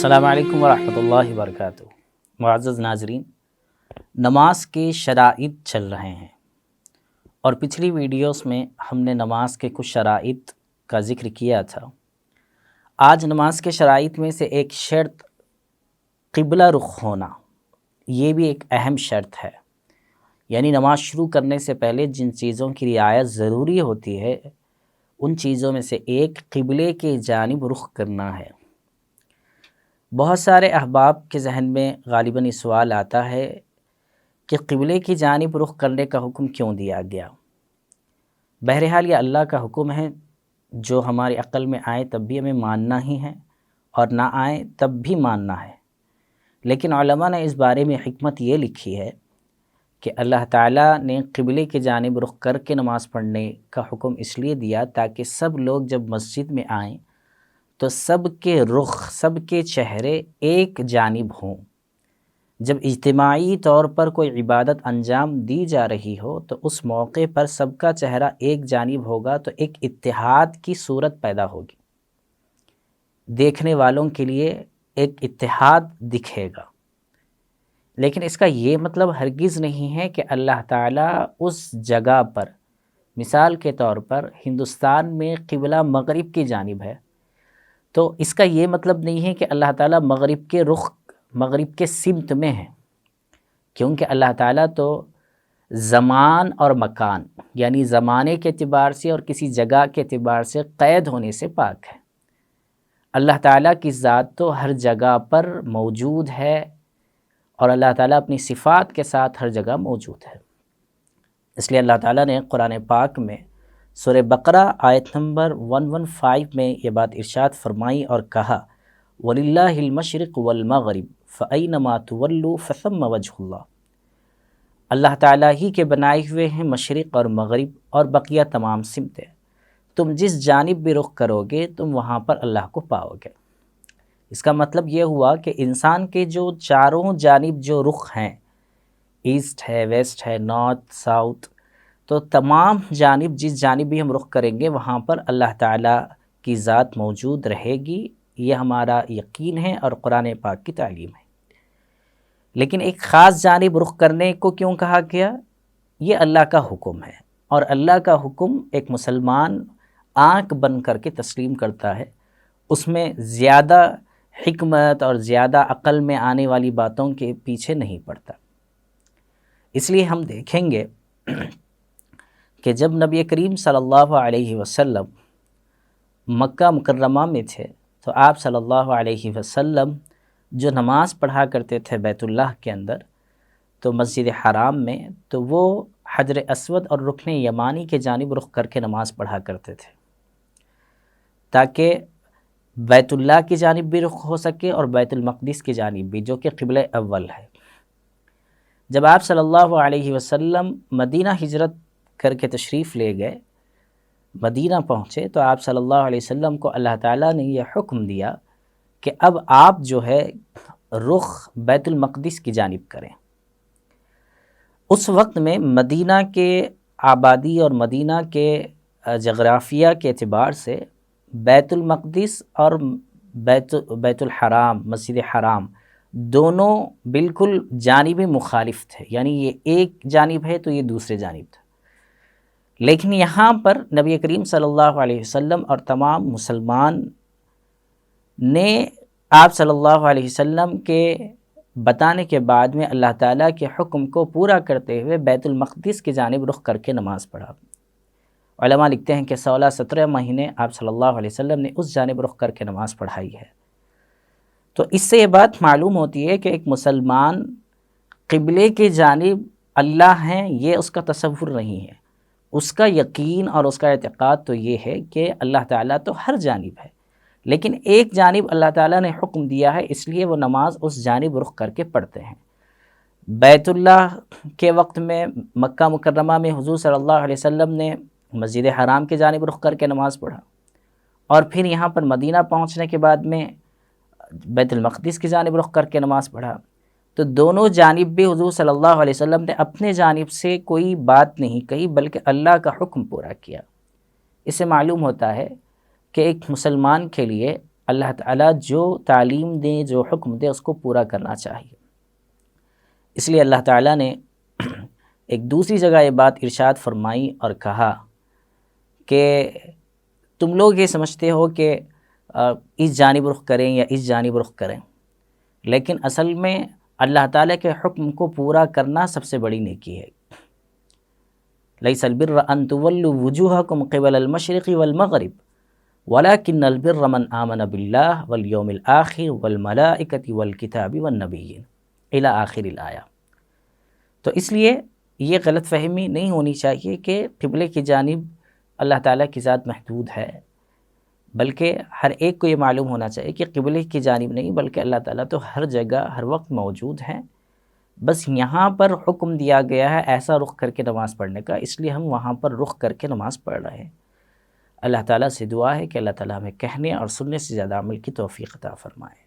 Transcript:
السلام علیکم ورحمۃ اللہ وبرکاتہ۔ معزز ناظرین، نماز کے شرائط چل رہے ہیں اور پچھلی ویڈیوز میں ہم نے نماز کے کچھ شرائط کا ذکر کیا تھا۔ آج نماز کے شرائط میں سے ایک شرط قبلہ رخ ہونا، یہ بھی ایک اہم شرط ہے۔ یعنی نماز شروع کرنے سے پہلے جن چیزوں کی رعایت ضروری ہوتی ہے ان چیزوں میں سے ایک قبلے کی جانب رخ کرنا ہے۔ بہت سارے احباب کے ذہن میں غالباً یہ سوال آتا ہے کہ قبلے کی جانب رخ کرنے کا حکم کیوں دیا گیا؟ بہرحال یہ اللہ کا حکم ہے، جو ہماری عقل میں آئے تب بھی ہمیں ماننا ہی ہے اور نہ آئے تب بھی ماننا ہے۔ لیکن علماء نے اس بارے میں حکمت یہ لکھی ہے کہ اللہ تعالیٰ نے قبلے کی جانب رخ کر کے نماز پڑھنے کا حکم اس لیے دیا تاکہ سب لوگ جب مسجد میں آئیں تو سب کے رخ، سب کے چہرے ایک جانب ہوں۔ جب اجتماعی طور پر کوئی عبادت انجام دی جا رہی ہو تو اس موقع پر سب کا چہرہ ایک جانب ہوگا تو ایک اتحاد کی صورت پیدا ہوگی، دیکھنے والوں کے لیے ایک اتحاد دکھے گا۔ لیکن اس کا یہ مطلب ہرگز نہیں ہے کہ اللہ تعالیٰ اس جگہ پر، مثال کے طور پر ہندوستان میں قبلہ مغرب کی جانب ہے، تو اس کا یہ مطلب نہیں ہے کہ اللہ تعالیٰ مغرب کے رخ، مغرب کے سمت میں ہے، کیونکہ اللہ تعالیٰ تو زمان اور مکان، یعنی زمانے کے اعتبار سے اور کسی جگہ کے اعتبار سے قید ہونے سے پاک ہے۔ اللہ تعالیٰ کی ذات تو ہر جگہ پر موجود ہے اور اللہ تعالیٰ اپنی صفات کے ساتھ ہر جگہ موجود ہے۔ اس لیے اللہ تعالیٰ نے قرآن پاک میں سورہ بقرہ آیت نمبر 115 میں یہ بات ارشاد فرمائی اور کہا، وَلِلَّهِ الْمَشْرِقُ وَالْمَغْرِبُ فَأَيْنَمَا تُوَلُّوا فَثَمَّ وَجْهُ اللَّهِ۔ اللہ تعالیٰ ہی کے بنائے ہوئے ہیں مشرق اور مغرب اور بقیہ تمام سمتیں، تم جس جانب بھی رخ کرو گے تم وہاں پر اللہ کو پاؤ گے۔ اس کا مطلب یہ ہوا کہ انسان کے جو چاروں جانب جو رخ ہیں، ایسٹ ہے، ویسٹ ہے، نارتھ، ساؤتھ، تو تمام جانب جس جانب بھی ہم رخ کریں گے وہاں پر اللہ تعالیٰ کی ذات موجود رہے گی، یہ ہمارا یقین ہے اور قرآن پاک کی تعلیم ہے۔ لیکن ایک خاص جانب رخ کرنے کو کیوں کہا گیا؟ یہ اللہ کا حکم ہے، اور اللہ کا حکم ایک مسلمان آنکھ بند کر کے تسلیم کرتا ہے، اس میں زیادہ حکمت اور زیادہ عقل میں آنے والی باتوں کے پیچھے نہیں پڑتا۔ اس لیے ہم دیکھیں گے کہ جب نبی کریم صلی اللہ علیہ وسلم مکہ مکرمہ میں تھے تو آپ صلی اللہ علیہ وسلم جو نماز پڑھا کرتے تھے بیت اللہ کے اندر، تو مسجد حرام میں، تو وہ حجر اسود اور رکن یمانی کے جانب رخ کر کے نماز پڑھا کرتے تھے تاکہ بیت اللہ کی جانب بھی رخ ہو سکے اور بیت المقدس کی جانب بھی، جو کہ قبلہ اول ہے۔ جب آپ صلی اللہ علیہ وسلم مدینہ ہجرت کر کے تشریف لے گئے، مدینہ پہنچے، تو آپ صلی اللہ علیہ وسلم کو اللہ تعالیٰ نے یہ حکم دیا کہ اب آپ جو ہے رخ بیت المقدس کی جانب کریں۔ اس وقت میں مدینہ کے آبادی اور مدینہ کے جغرافیہ کے اعتبار سے بیت المقدس اور بیت الحرام، مسجد حرام، دونوں بالکل جانب مخالف تھے، یعنی یہ ایک جانب ہے تو یہ دوسرے جانب تھا۔ لیکن یہاں پر نبی کریم صلی اللہ علیہ وسلم اور تمام مسلمان نے آپ صلی اللہ علیہ وسلم کے بتانے کے بعد میں اللہ تعالیٰ کے حکم کو پورا کرتے ہوئے بیت المقدس کی جانب رخ کر کے نماز پڑھا۔ علماء لکھتے ہیں کہ 16-17 مہینے آپ صلی اللہ علیہ وسلم نے اس جانب رخ کر کے نماز پڑھائی ہے۔ تو اس سے یہ بات معلوم ہوتی ہے کہ ایک مسلمان قبلے کی جانب اللہ ہیں یہ اس کا تصور نہیں ہے، اس کا یقین اور اس کا اعتقاد تو یہ ہے کہ اللہ تعالیٰ تو ہر جانب ہے، لیکن ایک جانب اللہ تعالیٰ نے حکم دیا ہے، اس لیے وہ نماز اس جانب رخ کر کے پڑھتے ہیں۔ بیت اللہ کے وقت میں مکہ مکرمہ میں حضور صلی اللہ علیہ وسلم نے مسجد حرام کی جانب رخ کر کے نماز پڑھا، اور پھر یہاں پر مدینہ پہنچنے کے بعد میں بیت المقدس کی جانب رخ کر کے نماز پڑھا۔ تو دونوں جانب بھی حضور صلی اللہ علیہ وسلم نے اپنے جانب سے کوئی بات نہیں کہی بلکہ اللہ کا حکم پورا کیا۔ اس سے معلوم ہوتا ہے کہ ایک مسلمان کے لیے اللہ تعالیٰ جو تعلیم دے، جو حکم دے، اس کو پورا کرنا چاہیے۔ اس لیے اللہ تعالیٰ نے ایک دوسری جگہ یہ بات ارشاد فرمائی اور کہا کہ تم لوگ یہ سمجھتے ہو کہ اس جانب رخ کریں یا اس جانب رخ کریں، لیکن اصل میں اللہ تعالیٰ کے حکم کو پورا کرنا سب سے بڑی نیکی ہے۔ لیس البر ان تولوا وجوہکم قبل المشرق والمغرب ولکن البر من آمن باللہ والیوم الآخر والملائکۃ والکتاب والنبیین الی آخر الآیہ۔ تو اس لیے یہ غلط فہمی نہیں ہونی چاہیے کہ قبلے کی جانب اللہ تعالیٰ کی ذات محدود ہے، بلکہ ہر ایک کو یہ معلوم ہونا چاہیے کہ قبلے کی جانب نہیں بلکہ اللہ تعالیٰ تو ہر جگہ ہر وقت موجود ہیں، بس یہاں پر حکم دیا گیا ہے ایسا رخ کر کے نماز پڑھنے کا، اس لیے ہم وہاں پر رخ کر کے نماز پڑھ رہے ہیں۔ اللہ تعالیٰ سے دعا ہے کہ اللہ تعالیٰ ہمیں کہنے اور سننے سے زیادہ عمل کی توفیق عطا فرمائے۔